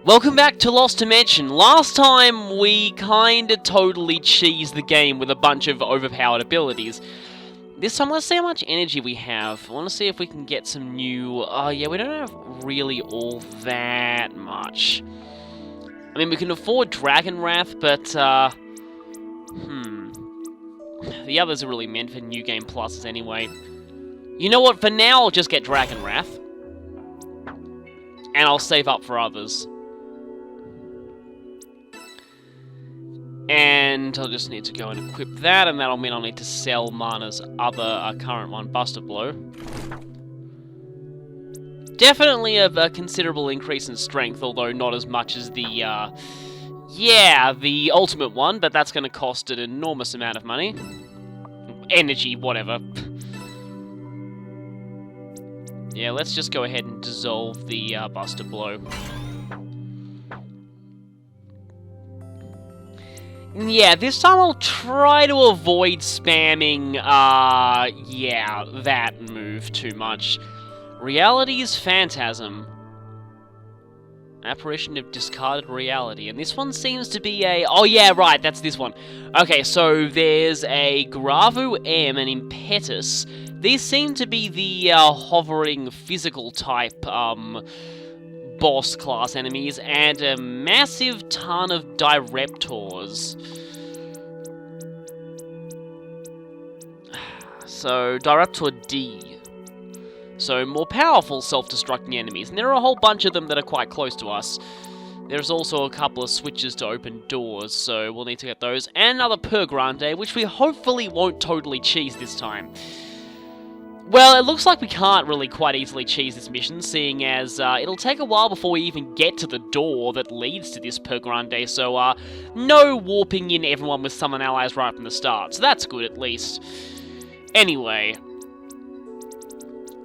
Welcome back to Lost Dimension. Last time we kinda totally cheesed the game with a bunch of overpowered abilities. This time let's see how much energy we have. I want to see if we can get some new... yeah, we don't have really all that much. I mean, we can afford Dragon Wrath, but, the others are really meant for New Game Pluses anyway. You know what, for now I'll just get Dragon Wrath. And I'll save up for others. And I'll just need to go and equip that, and that'll mean I'll need to sell Mana's other current one, Buster Blow. Definitely a considerable increase in strength, although not as much as the, the ultimate one, but that's going to cost an enormous amount of money. Energy, whatever. Yeah, let's just go ahead and dissolve the Buster Blow. Yeah, this time I'll try to avoid spamming, that move too much. Reality's Phantasm. Apparition of discarded reality. And this one seems to be a... Oh, yeah, right, that's this one. Okay, so there's a Gravu M and Impetus. These seem to be the hovering physical type, boss class enemies, and a massive ton of Direptors. So, Direptor D. So, more powerful self-destructing enemies, and there are a whole bunch of them that are quite close to us. There's also a couple of switches to open doors, so we'll need to get those. And another Per Grande, which we hopefully won't totally cheese this time. Well, it looks like we can't really quite easily cheese this mission, seeing as it'll take a while before we even get to the door that leads to this Per Grande, so no warping in everyone with summon allies right from the start, so that's good at least. Anyway,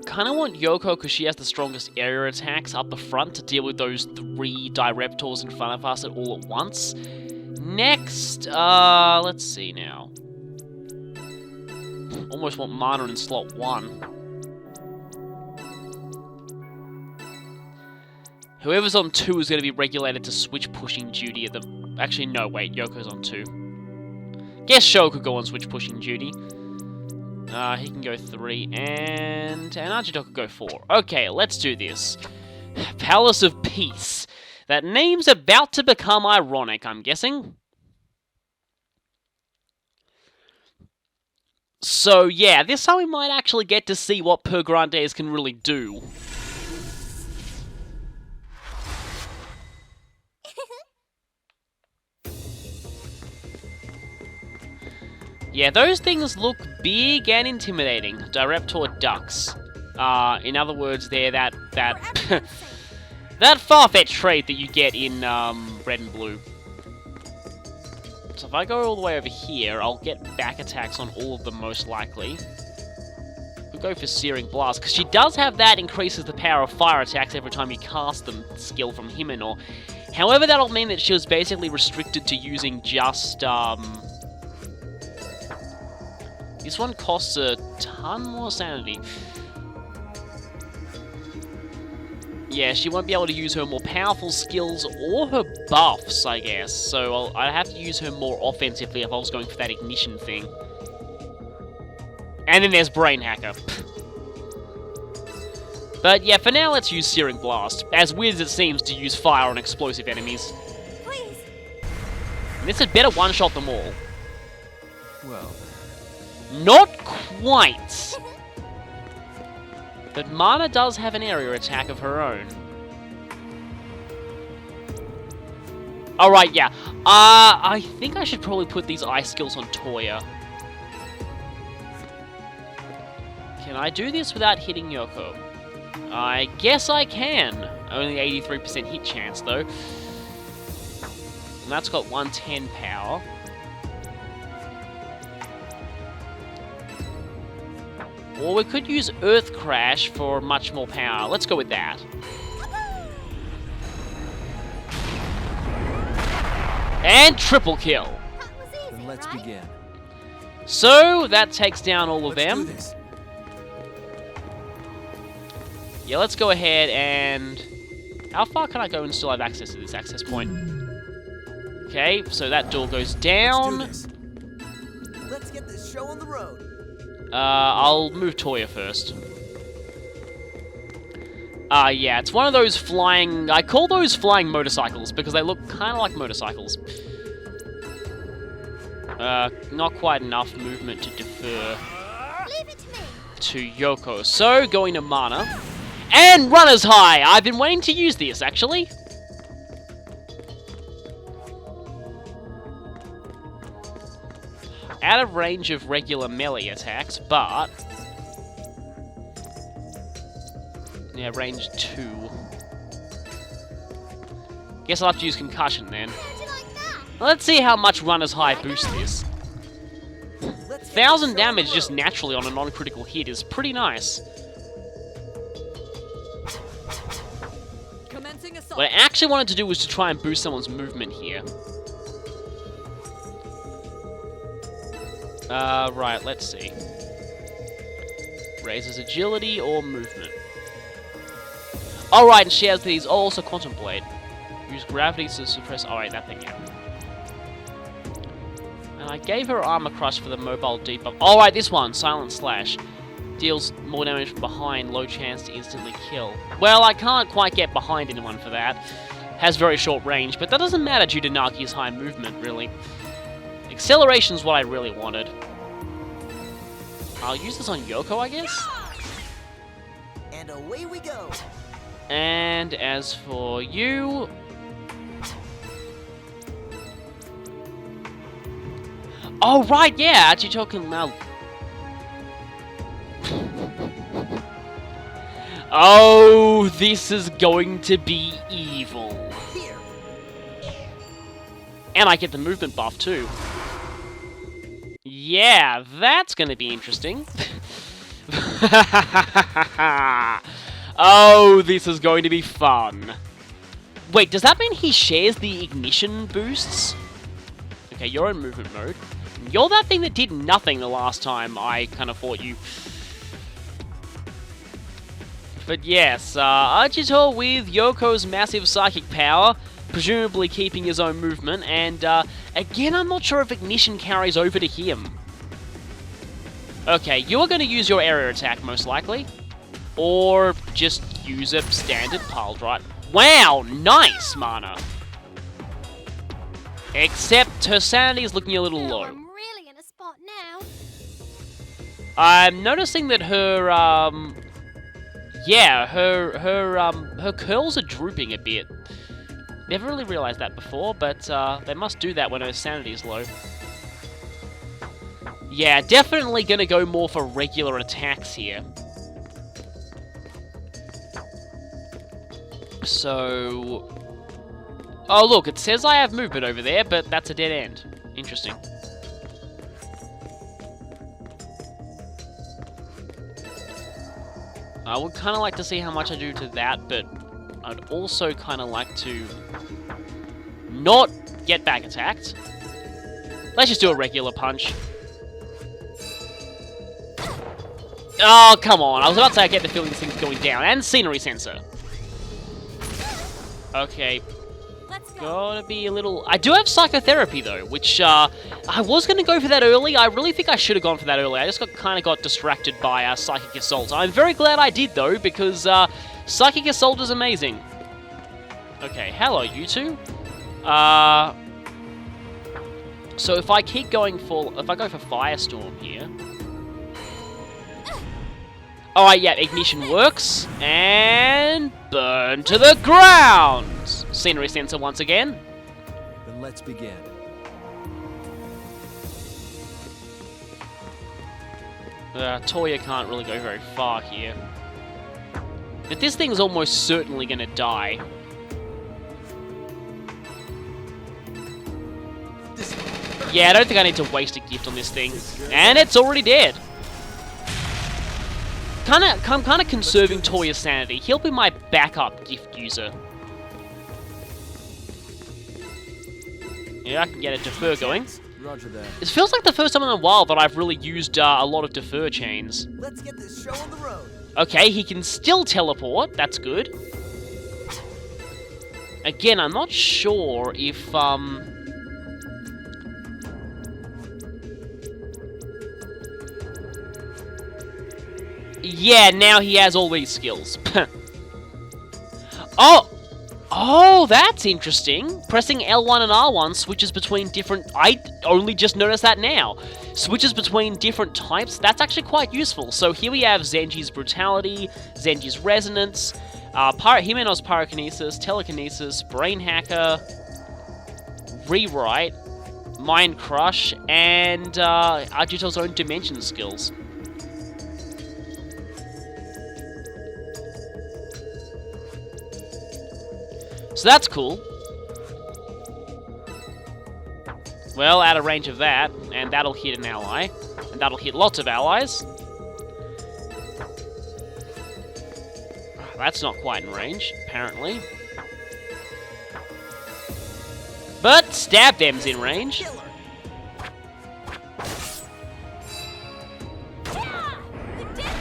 kind of want Yoko because she has the strongest area attacks up the front to deal with those 3 Direptors in front of us all at once. Next, let's see now. Almost want Mana in slot 1. Whoever's on 2 is going to be regulated to switch pushing duty at the... Actually, no, wait, Yoko's on 2. Guess Sho could go on switch pushing duty. He can go 3, and Agito could go 4. Okay, let's do this. Palace of Peace. That name's about to become ironic, I'm guessing. So, yeah, this time we might actually get to see what Per Grandes can really do. Yeah, those things look big and intimidating. Direptor ducks. In other words, they're that that far-fetched trait that you get in Red and Blue. So if I go all the way over here, I'll get back attacks on all of them most likely. We'll go for Searing Blast, because she does have that increases the power of fire attacks every time you cast them skill from Himenor. However, that'll mean that she was basically restricted to using just, This one costs a ton more sanity. Yeah, she won't be able to use her more powerful skills or her buffs, I guess. So I'd have to use her more offensively if I was going for that ignition thing. And then there's Brain Hacker. But yeah, for now let's use Searing Blast. As weird as it seems to use fire on explosive enemies. Please. And this had better one-shot them all. Well, not quite. But Mana does have an area attack of her own. Alright, yeah. I think I should probably put these ice skills on Toya. Can I do this without hitting Yoko? I guess I can. Only 83% hit chance, though. And that's got 110 power. Or we could use Earth Crash for much more power. Let's go with that. And triple kill. That was easy, then let's right? begin. So, that takes down all of Let's do them. this. Yeah, let's go ahead and How far can I go and still have access to this access point? Okay, so that door goes down. Let's get this show on the road. I'll move Toya first. Yeah, it's one of those flying... I call those flying motorcycles because they look kind of like motorcycles. Not quite enough movement to defer Leave it to me. to Yoko. So, going to Mana. And Runner's High! I've been waiting to use this, actually. Out of range of regular melee attacks, but... yeah, range 2. Guess I'll have to use Concussion then. How'd you like that? Let's see how much Runner's High boosts this. Let's get 1000 this show on damage the just road. naturally on a non-critical hit is pretty nice. Commencing assault. What I actually wanted to do was to try and boost someone's movement here. Right, let's see. Raises agility or movement. Alright, and she has these. Oh, also Contemplate. Use gravity to suppress. Alright, that thing, yeah. And I gave her Armor Crush for the mobile debuff. Alright, this one, Silent Slash. Deals more damage from behind, low chance to instantly kill. Well, I can't quite get behind anyone for that. Has very short range, but that doesn't matter due to Nagi's high movement, really. Acceleration's what I really wanted. I'll use this on Yoko, I guess? And away we go. And as for you... oh, right, yeah, Achitoken now... oh, this is going to be evil. Here. And I get the movement buff, too. Yeah, that's going to be interesting. Oh, this is going to be fun. Wait, does that mean he shares the ignition boosts? Okay, you're in movement mode. You're that thing that did nothing the last time I kind of fought you. But yes, Agito with Yoko's massive psychic power, presumably keeping his own movement, and again, I'm not sure if ignition carries over to him. Okay, you are going to use your area attack, most likely. Or just use a standard pile drive. Wow, nice, Mana. Except her sanity is looking a little Oh, low. I'm really in a spot now. I'm noticing that her, yeah, her curls are drooping a bit. Never really realized that before, but they must do that when her sanity is low. Yeah, definitely gonna go more for regular attacks here. So... oh, look, it says I have movement over there, but that's a dead end. Interesting. I would kind of like to see how much I do to that, but I'd also kind of like to not get back attacked. Let's just do a regular punch. Oh, come on. I was about to say I get the feeling this thing's going down. And scenery sensor. Okay. Let's go. Gotta be a little... I do have psychotherapy, though, which, I was gonna go for that early. I really think I should have gone for that early. I just kind of got distracted by Psychic Assault. I'm very glad I did, though, because, Psychic Assault is amazing. Okay, hello, you two. So if I keep going for... if I go for Firestorm here... alright, yeah, Ignition works. And... burn to the ground! Scenery sensor once again. Then let's begin. Toya can't really go very far here. But this thing's almost certainly gonna die. Yeah, I don't think I need to waste a gift on this thing. And it's already dead. I'm kind of conserving Toya's sanity. He'll be my backup gift user. Yeah, I can get a defer going. Roger that. It feels like the first time in a while that I've really used a lot of defer chains. Let's get this show on the road. Okay, he can still teleport. That's good. Again, I'm not sure if, yeah, now he has all these skills. Oh! Oh, that's interesting. Pressing L1 and R1 switches between different... I only just noticed that now. Switches between different types. That's actually quite useful. So here we have Zenji's Brutality, Zenji's Resonance, Himeno's Pyrokinesis, Telekinesis, Brain Hacker, Rewrite, Mind Crush, and Agito's own Dimension skills. So that's cool. Well, out of range of that, and that'll hit an ally, and that'll hit lots of allies. That's not quite in range, apparently. But Stab Them's in range. Killer. Yeah! You did it!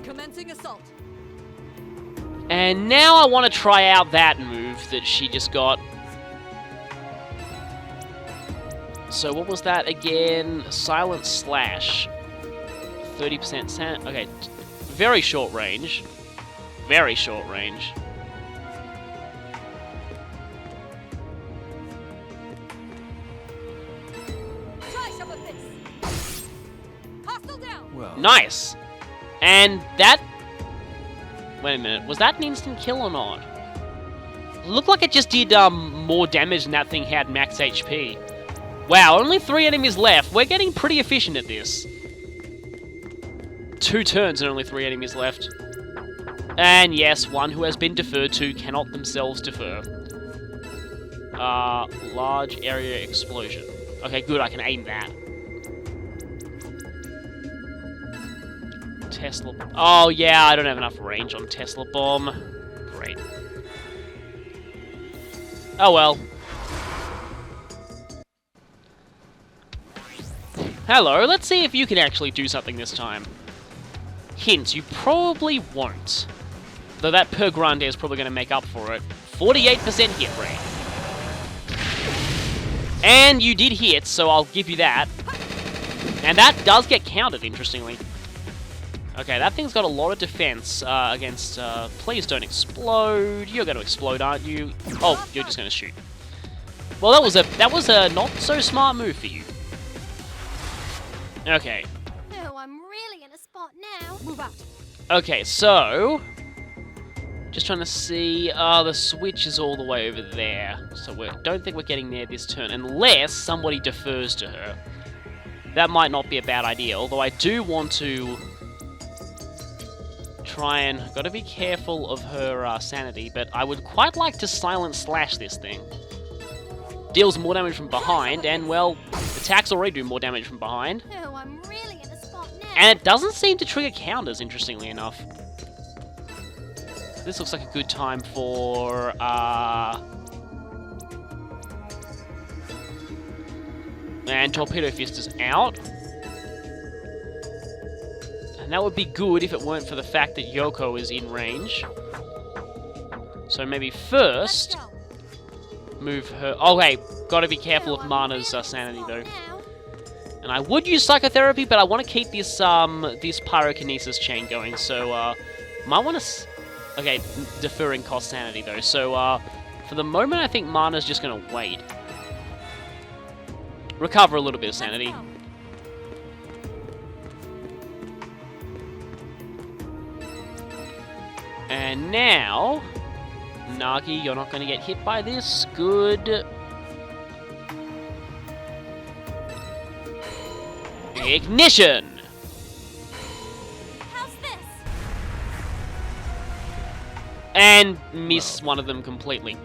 Commencing assault. And now I want to try out that move that she just got. So what was that again? Silent Slash. 30% okay, very short range. Very short range. Try some of this. Hostile down. Well, Nice! And that... Wait a minute, was that an instant kill or not? Looked like it just did more damage than that thing had max HP. Wow, only 3 enemies left. We're getting pretty efficient at this. 2 turns and only 3 enemies left. And yes, one who has been deferred to cannot themselves defer. Large area explosion. Okay, good, I can aim that. Tesla... Oh, yeah, I don't have enough range on Tesla Bomb. Great. Oh, well. Hello, let's see if you can actually do something this time. Hint, you probably won't. Though that Per Grande is probably going to make up for it. 48% hit rate. And you did hit, so I'll give you that. And that does get counted, interestingly. Okay, that thing's got a lot of defense against... please don't explode. You're going to explode, aren't you? Oh, you're just going to shoot. Well, that was a not so smart move for you. Okay. Oh, I'm really in a spot now. Move out. Okay, so... Just trying to see... the switch is all the way over there. So we don't think we're getting there this turn. Unless somebody defers to her. That might not be a bad idea. Although I do want to... try and... Gotta be careful of her sanity, but I would quite like to Silent Slash this thing. Deals more damage from behind, and, well, attacks already do more damage from behind. Oh, I'm really in a spot now. And it doesn't seem to trigger counters, interestingly enough. This looks like a good time for, and Torpedo Fist is out. And that would be good if it weren't for the fact that Yoko is in range. So maybe first, Let's go. move her... Oh, hey, gotta be careful Oh, of I'm Mana's really in a sanity, spot though. now. And I would use Psychotherapy, but I want to keep this, this Pyrokinesis chain going, so, might want to... Okay, deferring cost sanity, though, so, for the moment, I think Mana's just gonna wait. Recover a little bit of sanity. Let's go. And now... Nagi, you're not gonna get hit by this. Good. Ignition! How's this? And miss one of them completely.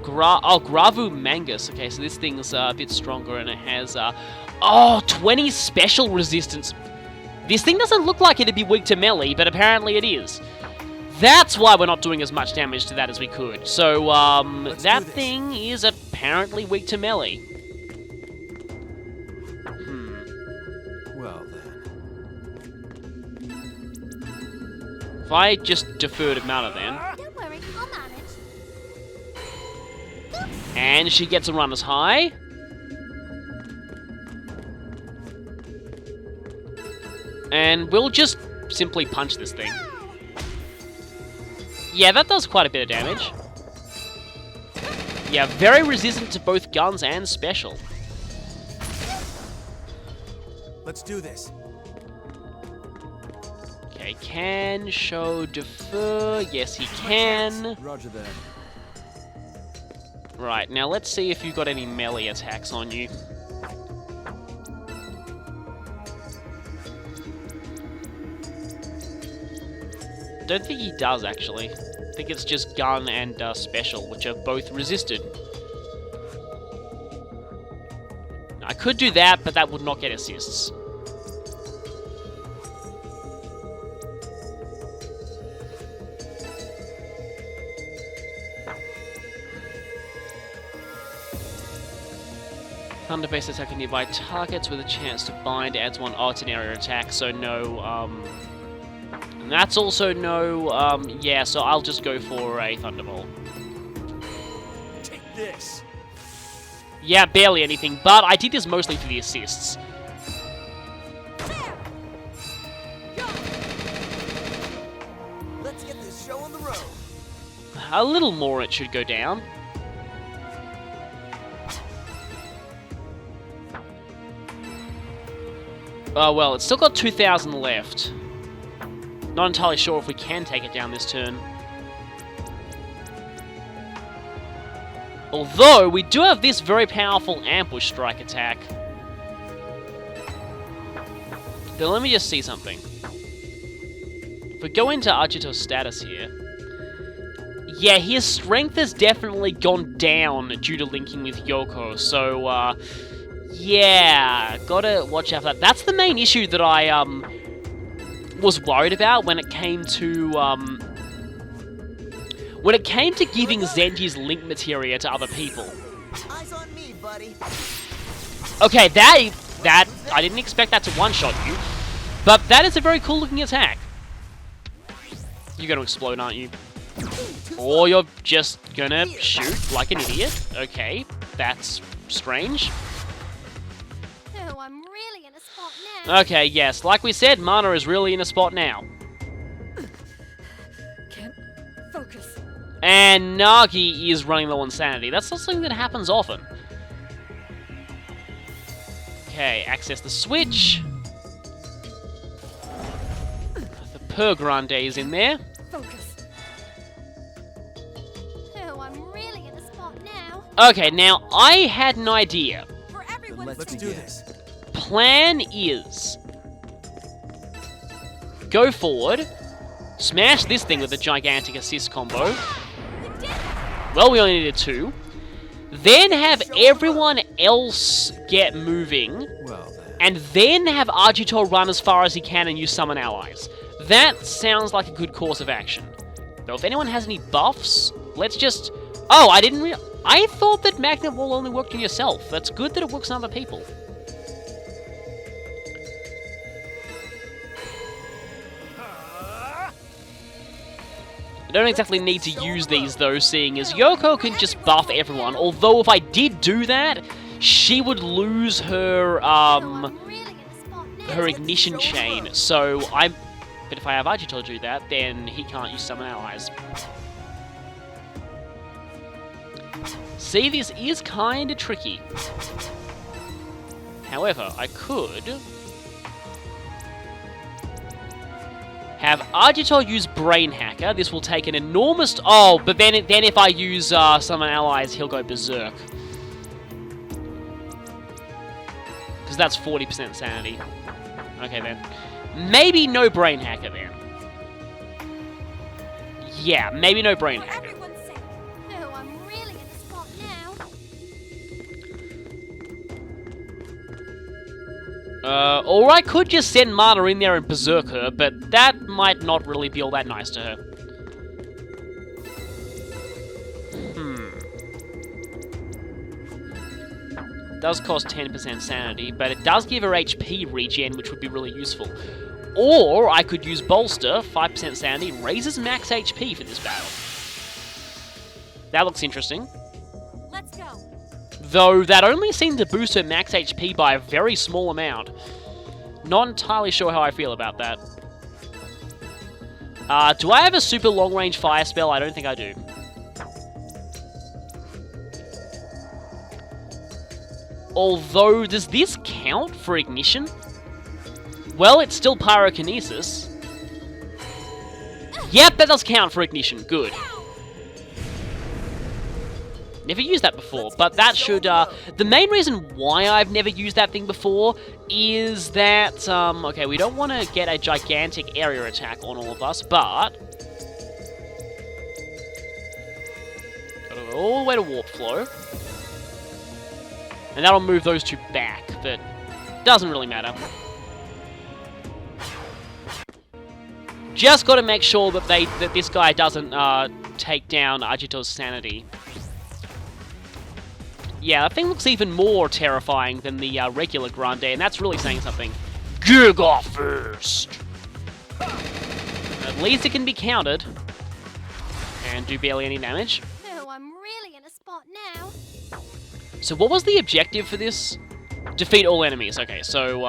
Gravu Mangus. Okay, so this thing's a bit stronger and it has, 20 special resistance. This thing doesn't look like it'd be weak to melee, but apparently it is. That's why we're not doing as much damage to that as we could. So, that do this. thing is apparently weak to melee. well then. I just defer to Mana then. Don't worry, I'll manage. And she gets a runner's high. And we'll just simply punch this thing. Yeah, that does quite a bit of damage. Yeah, very resistant to both guns and special. Let's do this. Okay, can show defer. Yes, he can. Roger that. Right, now let's see if you've got any melee attacks on you. Don't think he does, actually. I think it's just gun and special, which are both resisted. I could do that, but that would not get assists. Thunder-based attack on nearby targets with a chance to bind adds 1 ordinary attack, so no, and that's also no, yeah, so I'll just go for a Thunderbolt. Take this. Yeah, barely anything, but I did this mostly for the assists. Let's get this show on the road. A little more it should go down. Oh, well, it's still got 2,000 left. Not entirely sure if we can take it down this turn. Although, we do have this very powerful ambush strike attack. Then let me just see something. If we go into Agito's status here... Yeah, his strength has definitely gone down due to linking with Yoko, so, yeah, gotta watch out for that. That's the main issue that I, was worried about when it came to, giving Zenji's link materia to other people. Eyes on me, buddy. Okay, that, I didn't expect that to one-shot you, but that is a very cool-looking attack. You're gonna explode, aren't you? Or you're just gonna shoot like an idiot. Okay, that's strange. Oh, I'm really in a spot now. Okay, yes, like we said, Mana is really in a spot now. Can't focus. And Nagi is running low on sanity. That's not something that happens often. Okay, access the switch. The Per Grande is in there. Focus. Oh, I'm really in a spot now. Okay, now I had an idea. For Then everyone. let's do this. Plan is... Go forward. Smash this thing with a gigantic assist combo. Well, we only needed 2. Then have everyone else get moving. Well then. And then have Agito run as far as he can and use summon allies. That sounds like a good course of action. Though if anyone has any buffs, let's just... Oh, I thought that Magnet Wall only worked on yourself. That's good that it works on other people. I don't exactly need to use these though, seeing as Yoko can just buff everyone. Although if I did do that, she would lose her, Oh, I'm really in a spot now. her ignition chain. So but if I have Agito do that, then he can't use summon allies. See, this is kinda tricky. However, I could have Agito use Brain Hacker. This will take an enormous... Oh, but then if I use summon allies, he'll go Berserk. Because that's 40% sanity. Okay, then. Maybe no Brain Hacker, then. Yeah, maybe no Brain For Hacker. everyone's sake. Oh, I'm really in a spot now. Or I could just send Mana in there and Berserk her, but that might not really be all that nice to her. Does cost 10% sanity, but it does give her HP regen, which would be really useful. Or I could use Bolster, 5% sanity, raises max HP for this battle. That looks interesting. Let's go. Though that only seemed to boost her max HP by a very small amount. Not entirely sure how I feel about that. Do I have a super long-range fire spell? I don't think I do. Although, does this count for ignition? Well, it's still pyrokinesis. Yep, that does count for ignition. Good. Never used that before, but that should, the main reason why I've never used that thing before is that, okay, we don't want to get a gigantic area attack on all of us, but gotta go all the way to Warp Flow, and that'll move those two back, but doesn't really matter. Just gotta make sure that this guy doesn't, take down Agito's sanity. Yeah, that thing looks even more terrifying than the regular Grande, and that's really saying something. Giga first! At least it can be countered. And do barely any damage. Oh, I'm really in a spot now. So what was the objective for this? Defeat all enemies. Okay, so,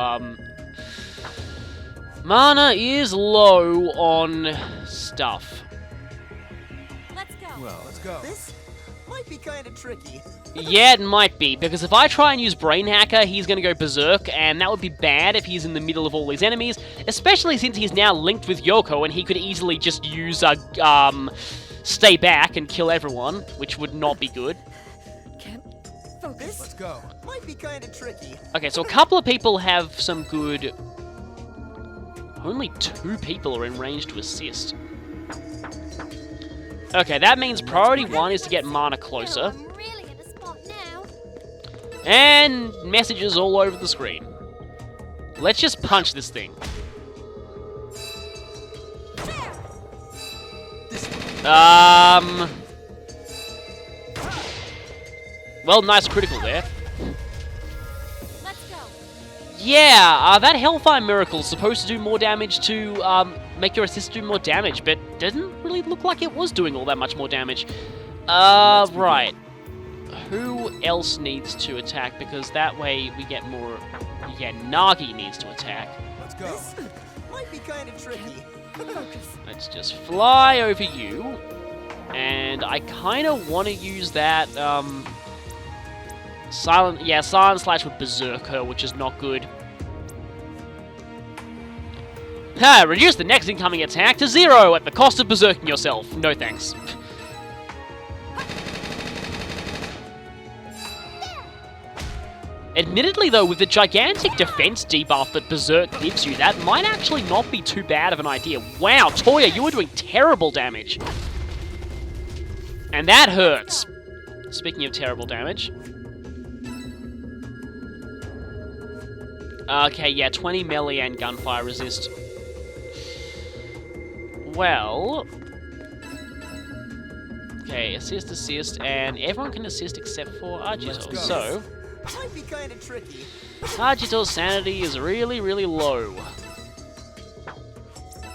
mana is low on stuff. Let's go. Well, let's go. This might be kind of tricky. Yeah, it might be, because if I try and use Brain Hacker, he's going to go berserk, and that would be bad if he's in the middle of all these enemies, especially since he's now linked with Yoko, and he could easily just use, stay back and kill everyone, which would not be good. Can't focus. Let's go. Might be kind of tricky. Okay, so a couple of people have some good... Only 2 people are in range to assist. Okay, that means priority 1 is to get mana Oh, closer. I'm really in a spot now. And messages all over the screen. Let's just punch this thing. Well, nice critical there. Let's go. Yeah, that Hellfire Miracle is supposed to do more damage to, make your assist do more damage, but didn't really look like it was doing all that much more damage. Right. Who else needs to attack? Because that way we get more... Yeah, Nagi needs to attack. Let's go. This might be kind of tricky. Focus. Let's just fly over you. And I kind of want to use that, Silent Slash with Berserker, which is not good. Ha! Reduce the next incoming attack to 0 at the cost of berserking yourself. No thanks. Admittedly though, with the gigantic defense debuff that Berserk gives you, that might actually not be too bad of an idea. Wow, Toya, you were doing terrible damage. And that hurts. Speaking of terrible damage. Okay, yeah, 20 melee and gunfire resist. Well... Okay, assist, and everyone can assist except for Agito. go. So, Might be kind of tricky. Agito's sanity is really, really low.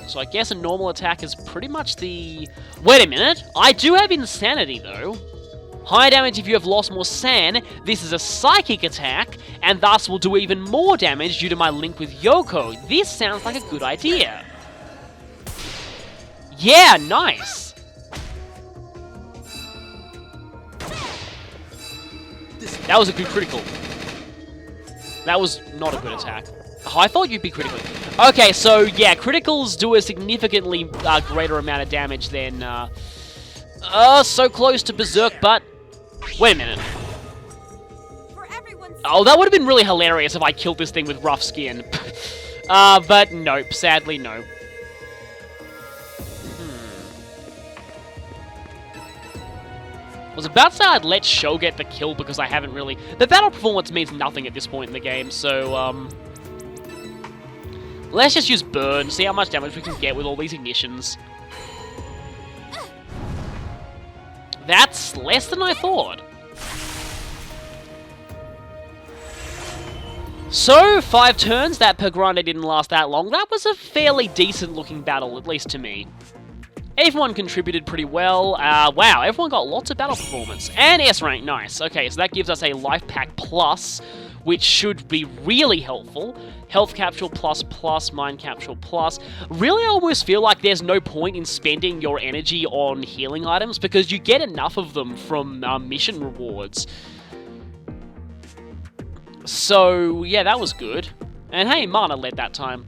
So I guess a normal attack is pretty much the... Wait a minute! I do have insanity, though. High damage if you have lost more san. This is a psychic attack, and thus will do even more damage due to my link with Yoko. This sounds like a good idea. Yeah, nice! That was a good critical. That was not a good attack. Oh, I thought you'd be critical. Okay, so yeah, criticals do a significantly greater amount of damage than... so close to Berserk, but... Wait a minute. For everyone's Oh, that would have been really hilarious if I killed this thing with rough skin. But nope, sadly no. I was about to say I'd let Sho get the kill because I haven't really... The battle performance means nothing at this point in the game, so, let's just use Burn, see how much damage we can get with all these ignitions. That's less than I thought. So, 5 turns, that per grande didn't last that long. That was a fairly decent looking battle, at least to me. Everyone contributed pretty well. Wow, everyone got lots of battle performance. And S rank, nice. Okay, so that gives us a life pack plus, which should be really helpful. Health capsule plus, mind capsule plus. Really, I almost feel like there's no point in spending your energy on healing items because you get enough of them from mission rewards. So, yeah, that was good. And hey, Mana led that time.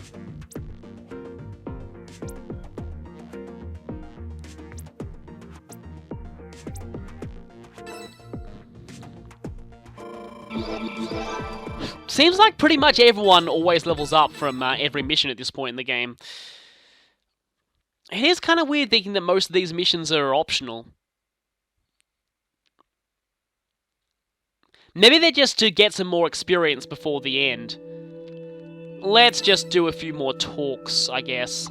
Seems like pretty much everyone always levels up from every mission at this point in the game. It is kind of weird thinking that most of these missions are optional. Maybe they're just to get some more experience before the end. Let's just do a few more talks, I guess.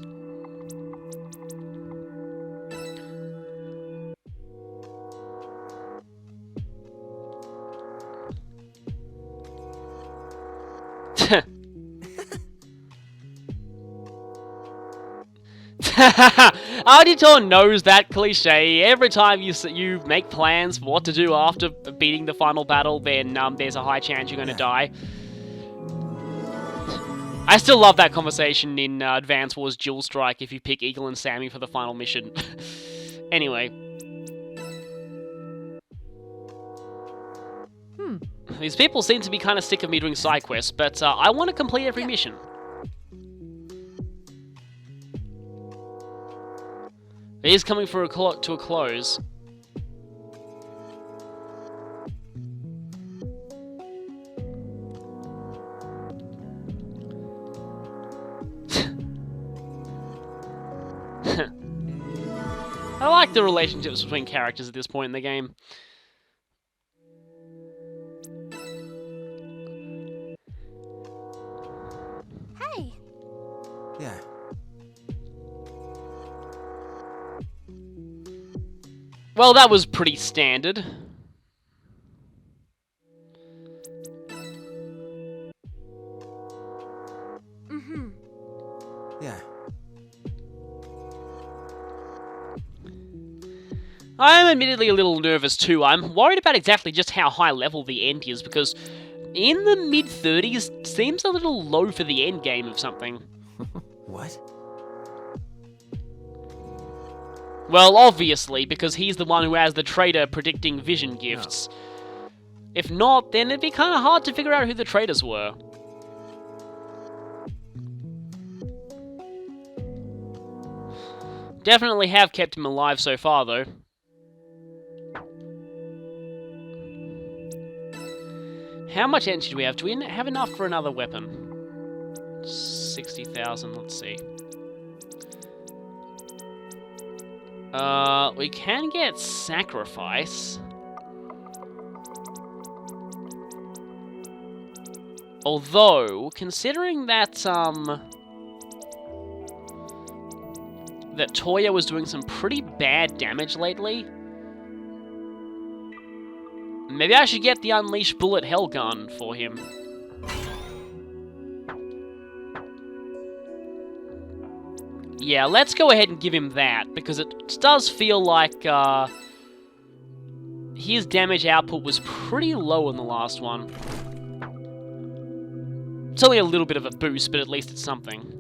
Auditor knows that cliche. Every time you make plans for what to do after beating the final battle, then there's a high chance you're going to die. I still love that conversation in Advance Wars Dual Strike if you pick Eagle and Sammy for the final mission. Anyway. These people seem to be kind of sick of me doing side quests, but I want to complete every mission. It is coming to a close. I like the relationships between characters at this point in the game. Hey, Yeah. Well, that was pretty standard. Yeah. I'm admittedly a little nervous too. I'm worried about exactly just how high level the end is, because in the mid-30s seems a little low for the end game of something. What? Well, obviously, because he's the one who has the trader predicting vision gifts. If not, then it'd be kind of hard to figure out who the traders were. Definitely have kept him alive so far, though. How much energy do we have? Do we have enough for another weapon? 60,000, let's see. We can get Sacrifice. Although, considering that, that Toya was doing some pretty bad damage lately, maybe I should get the Unleash Bullet Hell Gun for him. Yeah, let's go ahead and give him that, because it does feel like his damage output was pretty low in the last one. It's only a little bit of a boost, but at least it's something.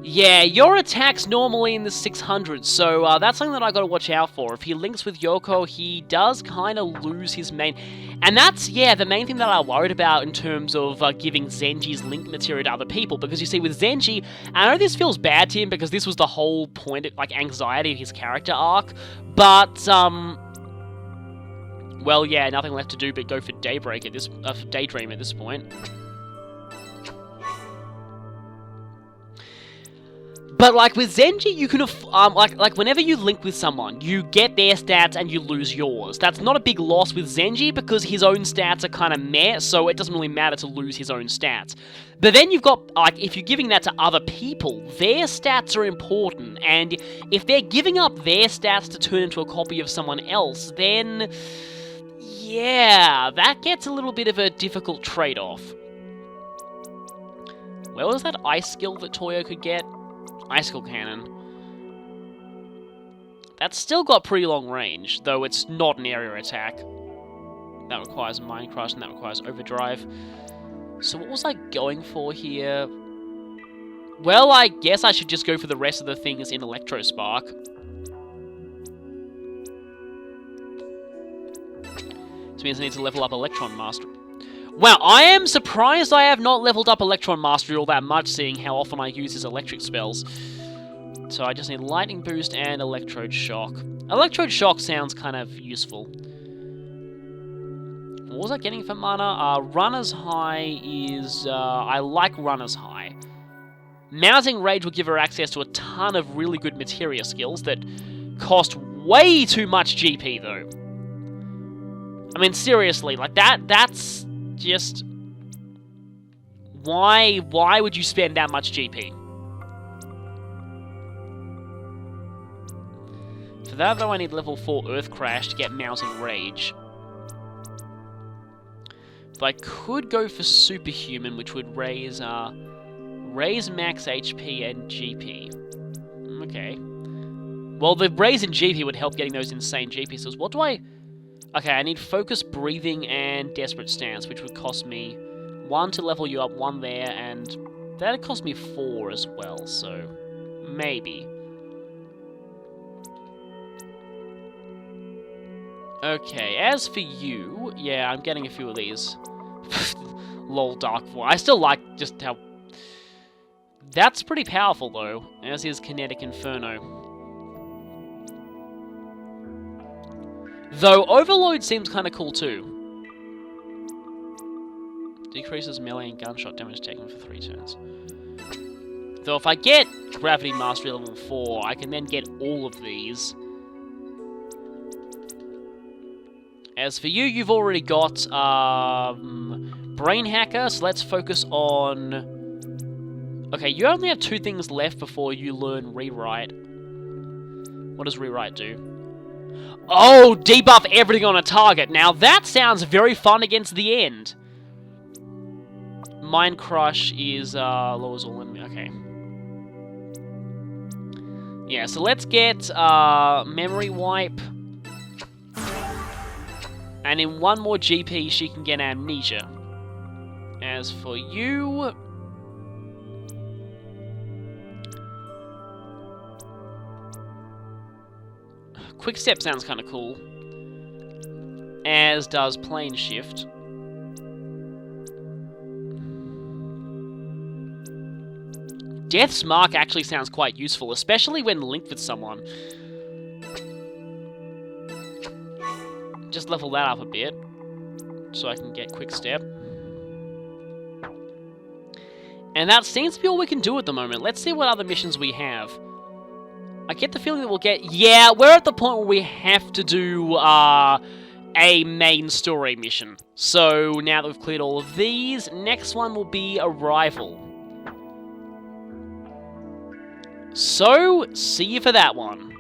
Yeah, your attack's normally in the 600s, so that's something that I gotta watch out for. If he links with Yoko, he does kind of lose his main... And that's, yeah, the main thing that I worried about in terms of giving Zenji's link material to other people, because you see, with Zenji, I know this feels bad to him because this was the whole point, like, anxiety of his character arc, but, well, yeah, nothing left to do but go for Daybreak at this, Daydream at this point. But, like, with Zenji, you can, like, whenever you link with someone, you get their stats and you lose yours. That's not a big loss with Zenji, because his own stats are kind of meh, so it doesn't really matter to lose his own stats. But then you've got, like, if you're giving that to other people, their stats are important, and if they're giving up their stats to turn into a copy of someone else, then... Yeah, that gets a little bit of a difficult trade-off. Where was that ice skill that Toyo could get? Icicle Cannon. That's still got pretty long range, though it's not an area attack. That requires Mind Crush and that requires Overdrive. So what was I going for here? Well, I guess I should just go for the rest of the things in Electro Spark. This means I need to level up Electron Mastery. Wow, I am surprised I have not leveled up Electron Mastery all that much, seeing how often I use his electric spells. So I just need Lightning Boost and Electrode Shock. Electrode Shock sounds kind of useful. What was I getting for mana? Runner's High is... I like Runner's High. Mounting Rage will give her access to a ton of really good materia skills that cost way too much GP, though. I mean, seriously, like, that's just... Why would you spend that much GP? For that, though, I need level 4 Earth Crash to get Mounting Rage. But I could go for Superhuman, which would raise max HP and GP. Okay. Well, the raise in GP would help getting those insane GP skills. What do I... Okay, I need Focus Breathing and Desperate Stance, which would cost me 1 to level you up, 1 there, and that'd cost me 4 as well, so maybe. Okay, as for you, yeah, I'm getting a few of these. Lol, Dark Void. I still like just how... That's pretty powerful, though, as is Kinetic Inferno. Though Overload seems kind of cool, too. Decreases melee and gunshot damage taken for 3 turns. Though if I get Gravity Mastery level 4, I can then get all of these. As for you, you've already got Brain Hacker, so let's focus on... Okay, you only have 2 things left before you learn Rewrite. What does Rewrite do? Oh, debuff everything on a target. Now that sounds very fun against the end. Mind Crush is lowers all enemy. Okay. Yeah, so let's get Memory Wipe. And in 1 more GP, she can get Amnesia. As for you... Quick Step sounds kind of cool. As does Plane Shift. Death's Mark actually sounds quite useful, especially when linked with someone. Just level that up a bit, so I can get Quick Step. And that seems to be all we can do at the moment. Let's see what other missions we have. I get the feeling that we'll get... Yeah, we're at the point where we have to do a main story mission. So now that we've cleared all of these, next one will be Arrival. So, see you for that one.